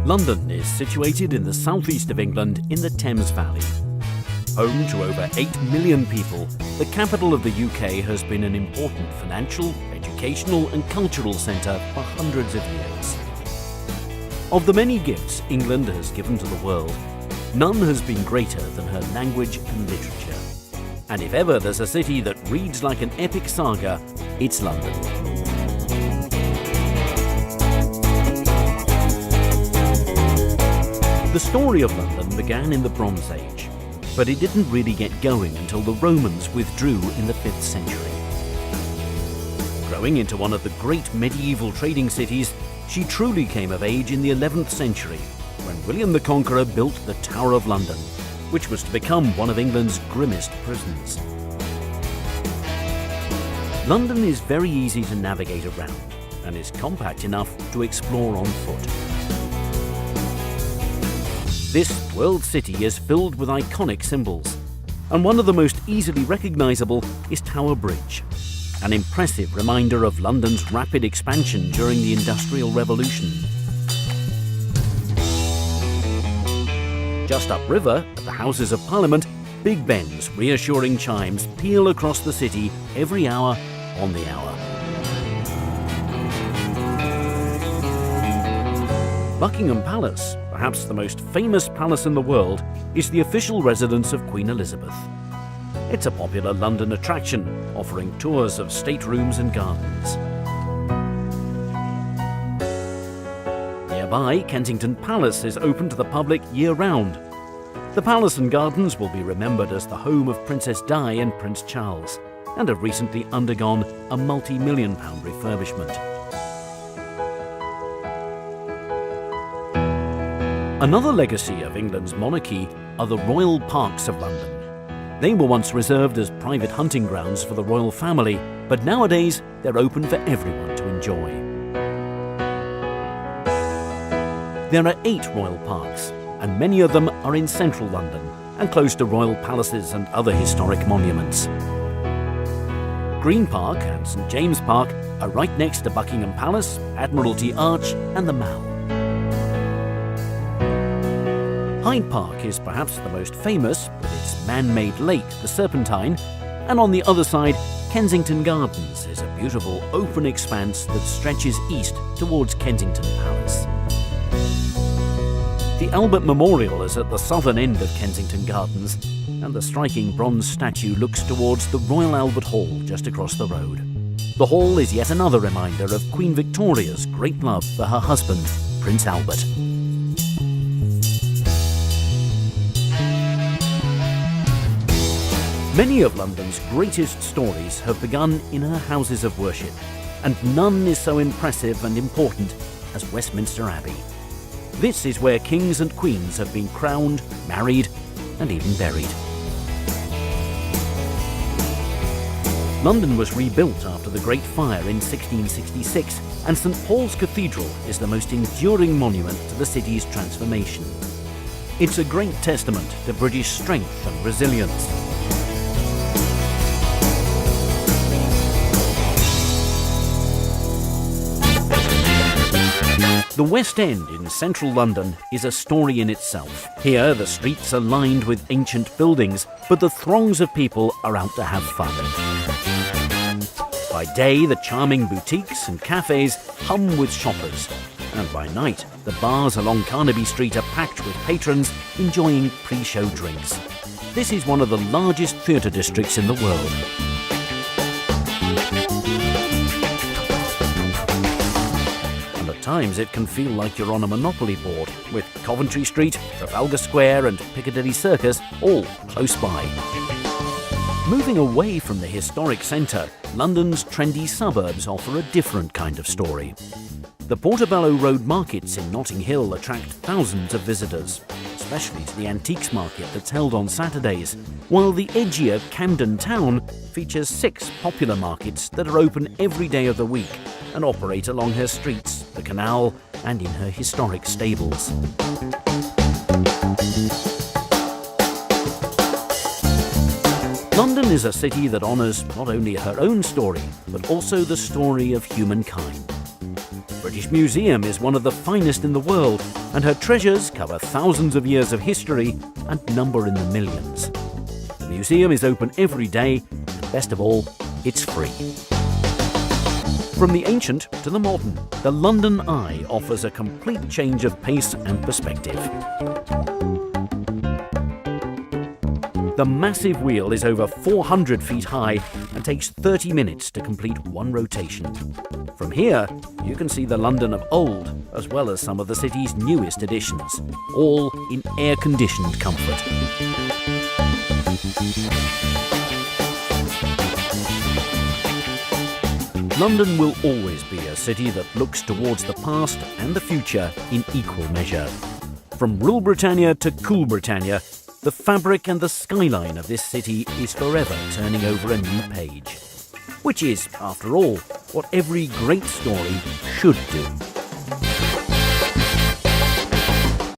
London is situated in the southeast of England in the Thames Valley. Home to over 8 million people, the capital of the UK has been an important financial, educational and cultural centre for hundreds of years. Of the many gifts England has given to the world, none has been greater than her language and literature. And if ever there's a city that reads like an epic saga, it's London. The story of London began in the Bronze Age, but it didn't really get going until the Romans withdrew in the 5th century. Growing into one of the great medieval trading cities, she truly came of age in the 11th century, when William the Conqueror built the Tower of London, which was to become one of England's grimmest prisons. London is very easy to navigate around and is compact enough to explore on foot. This world city is filled with iconic symbols, and one of the most easily recognisable is Tower Bridge, an impressive reminder of London's rapid expansion during the Industrial Revolution. Just upriver, at the Houses of Parliament, Big Ben's reassuring chimes peal across the city every hour on the hour. Buckingham Palace, perhaps the most famous palace in the world, is the official residence of Queen Elizabeth. It's a popular London attraction, offering tours of staterooms and gardens. Nearby, Kensington Palace is open to the public year-round. The palace and gardens will be remembered as the home of Princess Di and Prince Charles, and have recently undergone a multi-million-pound refurbishment. Another legacy of England's monarchy are the royal parks of London. They were once reserved as private hunting grounds for the royal family, but nowadays they're open for everyone to enjoy. There are 8 royal parks, and many of them are in central London and close to royal palaces and other historic monuments. Green Park and St James Park are right next to Buckingham Palace, Admiralty Arch and the Mall. Hyde Park is perhaps the most famous, with its man-made lake, the Serpentine, and on the other side, Kensington Gardens is a beautiful open expanse that stretches east towards Kensington Palace. The Albert Memorial is at the southern end of Kensington Gardens, and the striking bronze statue looks towards the Royal Albert Hall just across the road. The hall is yet another reminder of Queen Victoria's great love for her husband, Prince Albert. Many of London's greatest stories have begun in her houses of worship, and none is so impressive and important as Westminster Abbey. This is where kings and queens have been crowned, married, and even buried. London was rebuilt after the Great Fire in 1666, and St Paul's Cathedral is the most enduring monument to the city's transformation. It's a great testament to British strength and resilience. The West End in central London is a story in itself. Here, the streets are lined with ancient buildings, but the throngs of people are out to have fun. By day, the charming boutiques and cafes hum with shoppers, and by night, the bars along Carnaby Street are packed with patrons enjoying pre-show drinks. This is one of the largest theatre districts in the world. At times it can feel like you're on a Monopoly board, with Coventry Street, Trafalgar Square and Piccadilly Circus all close by. Moving away from the historic centre, London's trendy suburbs offer a different kind of story. The Portobello Road markets in Notting Hill attract thousands of visitors, especially to the antiques market that's held on Saturdays, while the edgier Camden Town features 6 popular markets that are open every day of the week and operate along her streets, the canal, and in her historic stables. London is a city that honours not only her own story, but also the story of humankind. British British Museum is one of the finest in the world, and her treasures cover thousands of years of history and number in the millions. The museum is open every day, and best of all, it's free. From the ancient to the modern, the London Eye offers a complete change of pace and perspective. The massive wheel is over 400 feet high and takes 30 minutes to complete one rotation. From here, you can see the London of old, as well as some of the city's newest additions, all in air-conditioned comfort. London will always be a city that looks towards the past and the future in equal measure. From Rule Britannia to Cool Britannia, the fabric and the skyline of this city is forever turning over a new page. Which is, after all, what every great story should do.